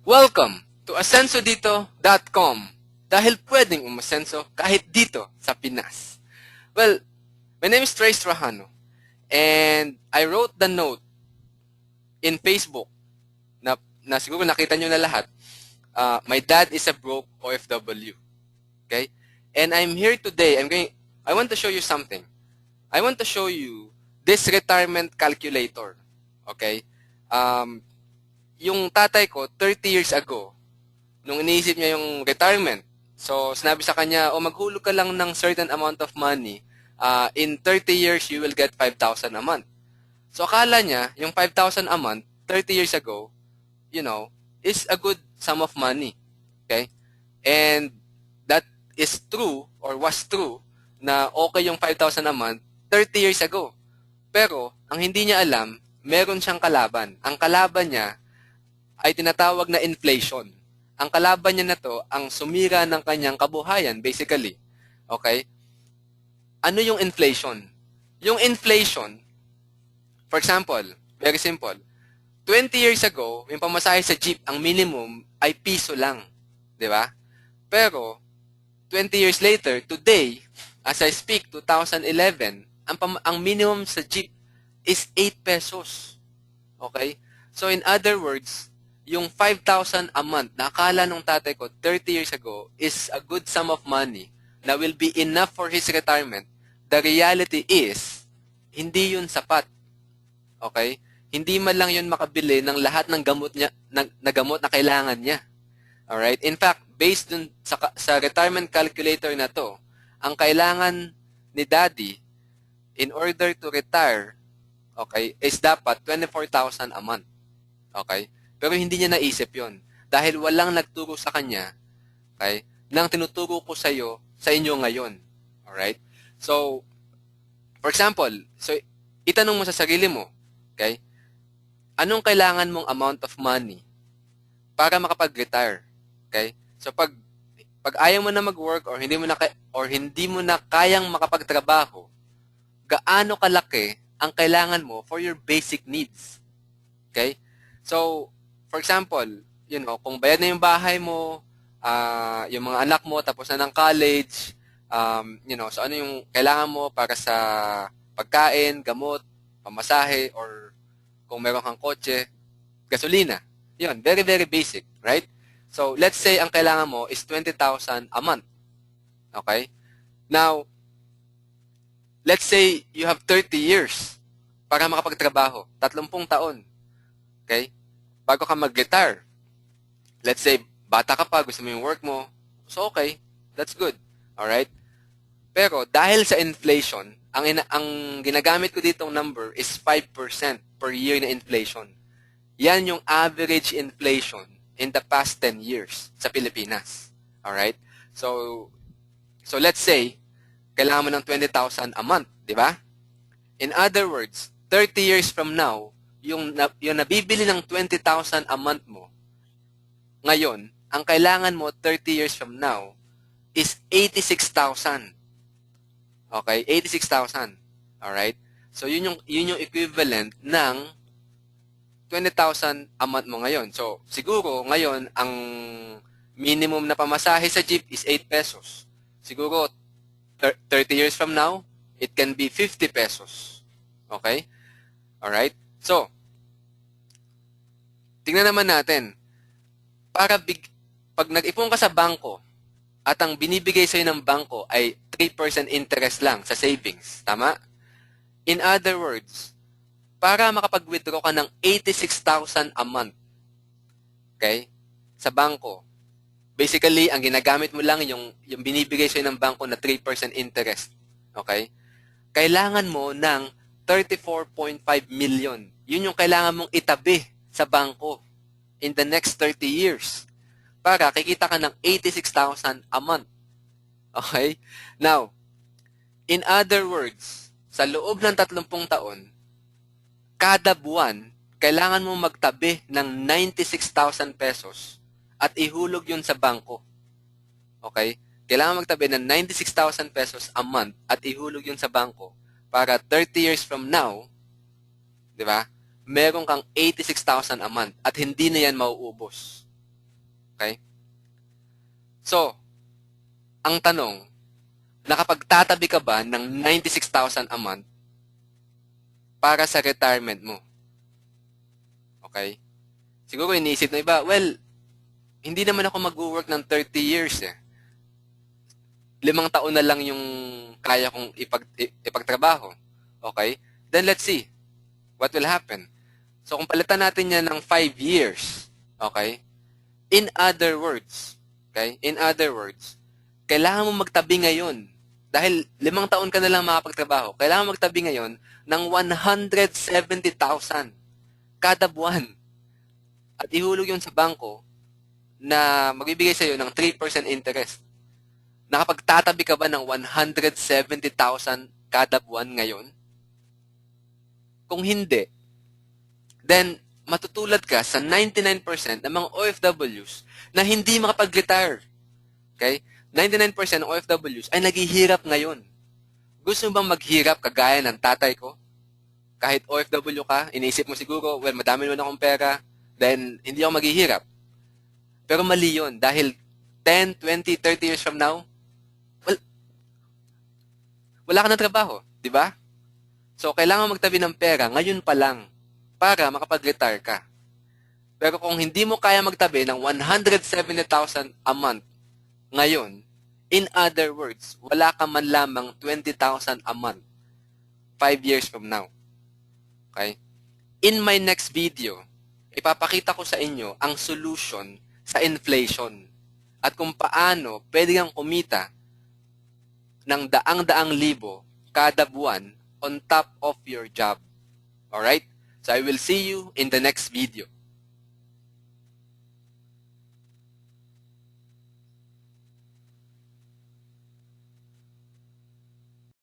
Welcome to asensodito.com dahil pwedeng umasenso kahit dito sa Pinas. Well, my name is Trace Trajano and I wrote the note in Facebook na siguro nakita nyo na lahat. My dad is a broke OFW. Okay? And I'm here today. I want to show you something. I want to show you this retirement calculator. Okay? Yung tatay ko, 30 years ago, nung iniisip niya yung retirement, so sinabi sa kanya, maghulog ka lang ng certain amount of money, in 30 years, you will get 5,000 a month. So akala niya, yung 5,000 a month, 30 years ago, is a good sum of money. Okay? And that is true, or was true, na okay yung 5,000 a month 30 years ago. Pero, ang hindi niya alam, meron siyang kalaban. Ang kalaban niya ay tinatawag na inflation. Ang kalaban niya na to, ang sumira ng kanyang kabuhayan, basically. Okay? Ano yung inflation? Yung inflation, for example, very simple, 20 years ago, yung pamasahe sa jeep, ang minimum ay piso lang. Di ba? Pero, 20 years later, today, as I speak, 2011, ang minimum sa jeep is 8 pesos. Okay? So, in other words, yung 5,000 a month na akala nung tatay ko 30 years ago is a good sum of money na will be enough for his retirement. The reality is, hindi yun sapat. Okay? Hindi man lang yun makabili ng lahat ng gamot niya, na gamot na kailangan niya. Alright? In fact, based dun sa retirement calculator na to, ang kailangan ni daddy in order to retire, okay, is dapat 24,000 a month. Okay? Pero hindi niya naisip yon dahil walang nagturo sa kanya, okay, nang tinuturo ko sa inyo ngayon. Alright? So, for example, itanong mo sa sarili mo, okay, anong kailangan mong amount of money para makapag-retire? Okay? So, pag ayaw mo na mag-work or hindi mo na kayang makapagtrabaho, gaano kalaki ang kailangan mo for your basic needs? Okay? So, for example, kung bayad na yung bahay mo, yung mga anak mo tapos na ng college, so ano yung kailangan mo para sa pagkain, gamot, pamasahe, or kung meron kang kotse, gasolina. Yun, very, very basic, right? So, let's say ang kailangan mo is 20,000 a month. Okay? Now, let's say you have 30 years para makapagtrabaho. 30 taon. Okay? Bago ka mag-retire. Let's say, bata ka pa, gusto mo yung work mo. So, okay. That's good. Alright? Pero, dahil sa inflation, ang ginagamit ko ditong number is 5% per year na inflation. Yan yung average inflation in the past 10 years sa Pilipinas. Alright? So let's say, kailangan mo ng 20,000 a month, di ba? In other words, 30 years from now, yung nabibili ng 20,000 a month mo, ngayon, ang kailangan mo 30 years from now is 86,000. Okay? 86,000. Alright? So, yun yung equivalent ng 20,000 a month mo ngayon. So, siguro, ngayon, ang minimum na pamasahe sa jeep is 8 pesos. Siguro, 30 years from now, it can be 50 pesos. Okay? Alright? So, tingnan naman natin. Pag nag-ipon ka sa bangko, at ang binibigay sa'yo ng bangko ay 3% interest lang sa savings. Tama? In other words, para makapag-withdraw ka ng 86,000 a month, okay, sa bangko, basically, ang ginagamit mo lang yung binibigay sa'yo ng bangko na 3% interest. Okay? Kailangan mo ng 34.5 million. Yun yung kailangan mong itabi sa bangko in the next 30 years para kikita ka ng 86,000 a month. Okay? Now, in other words, sa loob ng 30 taon, kada buwan, kailangan mo magtabi ng 96,000 pesos at ihulog yun sa bangko. Okay? Kailangan magtabi ng 96,000 pesos a month at ihulog yun sa bangko para 30 years from now, di ba, meron kang 86,000 a month at hindi na yan mauubos. Okay? So, ang tanong, nakapagtatabi ka ba ng 96,000 a month para sa retirement mo? Okay? Siguro iniisip na iba, well, hindi naman ako mag-work ng 30 years eh. 5 taon na lang yung kaya kong ipagtrabaho. Okay? Then let's see what will happen. So kung palitan natin yan ng 5 years, okay? In other words, kailangan mo magtabi ngayon. Dahil 5 taon ka na lang makapagtrabaho, kailangan mo magtabi ngayon ng 170,000 kada buwan. At ihulog yun sa bangko na magbibigay sa iyo ng 3% interest. Nakapagtatabi ka ba ng 170,000 kada buwan ngayon? Kung hindi, then matutulad ka sa 99% ng mga OFWs na hindi makapag-retire. Okay? 99% ng OFWs ay naghihirap ngayon. Gusto mo bang maghirap kagaya ng tatay ko? Kahit OFW ka, iniisip mo siguro, well, madami naman akong pera, then hindi ako maghihirap. Pero mali yun dahil 10, 20, 30 years from now, well, wala ka ng trabaho, di ba? So, kailangan magtabi ng pera ngayon pa lang para makapag-retire ka. Pero kung hindi mo kaya magtabi ng 170,000 a month ngayon, in other words, wala ka man lamang 20,000 a month 5 years from now. Okay? In my next video, ipapakita ko sa inyo ang solution sa inflation at kung paano pwede kang kumita ng daang-daang libo kada buwan on top of your job. Alright? So I will see you in the next video.